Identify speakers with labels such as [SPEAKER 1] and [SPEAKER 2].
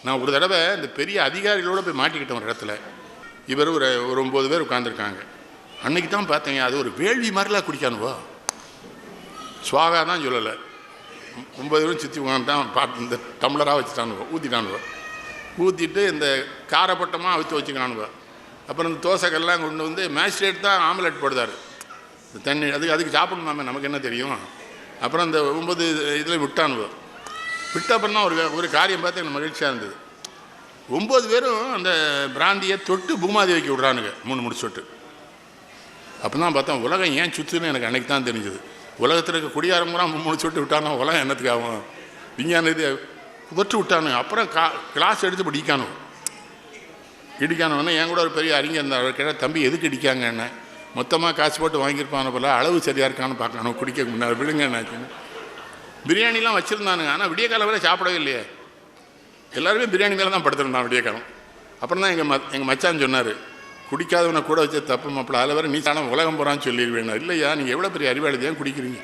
[SPEAKER 1] நான் ஒரு தடவை இந்த பெரிய அதிகாரிகளோடு போய் மாட்டிக்கிட்டேன் ஒரு இடத்துல. இவர் ஒரு 9 பேர் உட்காந்துருக்காங்க. அன்றைக்கி தான் பார்த்தேங்க, அது ஒரு வேள்வி மாதிரிலாம் குடிக்கானுவோ. சுவாகா தான் சொல்லலை, 9 பேரும் சுற்றி உட்காந்துட்டான். பாட்டு இந்த டம்ளராக வச்சுட்டானுவோ, ஊற்றிட்டானுவோ. ஊற்றிட்டு இந்த காரப்பட்டமாக அவித்து வச்சுக்கிறானுவோ. அப்புறம் இந்த தோசைக்கெல்லாம் கொண்டு வந்து மேஜிஸ்ட்ரேட் தான் ஆம்லெட் போடுதார். தண்ணி அதுக்கு சாப்பிடணுமாமே, நமக்கு என்ன தெரியும். அப்புறம் இந்த 9 இதில் விட்டானுவோ. விட்ட அப்புறம் தான் ஒரு காரியம் பார்த்து எனக்கு மகிழ்ச்சியாக இருந்தது. 9 பேரும் அந்த பிராந்தியை தொட்டு பூமாதேவிக்கு விட்றானுங்க 3 முடிச்சுட்டு. அப்போ தான் பார்த்தா உலகம் ஏன் சுற்றுன்னு எனக்கு அன்றைக்கி தான் தெரிஞ்சுது. உலகத்தில் இருக்க குடியாரம் கூட முடிச்சுட்டு விட்டானோ, உலகம் என்னத்துக்கு ஆகும். விஞ்ஞான இது உதட்டு விட்டானுங்க. அப்புறம் கிளாஸ் எடுத்து இப்போ இடிக்கானவொன்னே என் கூட ஒரு பெரிய அறிஞர் இருந்தார். அவர் கேட்டால், தம்பி எதுக்கு இடிக்காங்க என்ன, மொத்தமாக காசு போட்டு வாங்கியிருப்பான போல, அளவு சரியாக இருக்கான்னு பார்க்கணும், குடிக்க முன்னாடி விடுங்க என்னாச்சுன்னு. பிரியாணிலாம் வச்சுருந்தானுங்க. ஆனால் விடிய காலம் வரை சாப்பிடவே இல்லையே. எல்லாருமே பிரியாணி மேலே தான் படுத்துருந்தான் விடிய காலம். அப்புறம் தான் எங்கள் மச்சான் சொன்னார், குடிக்காதவனை கூட வச்சு தப்பு மாப்பிள்ள, அதில் வேறு நீ சாணம் உலகம் போகிறான்னு சொல்லிடுவேன். இல்லையா, நீங்கள் எவ்வளோ பெரிய அறிவாளி தான் குடிக்கிறீங்க.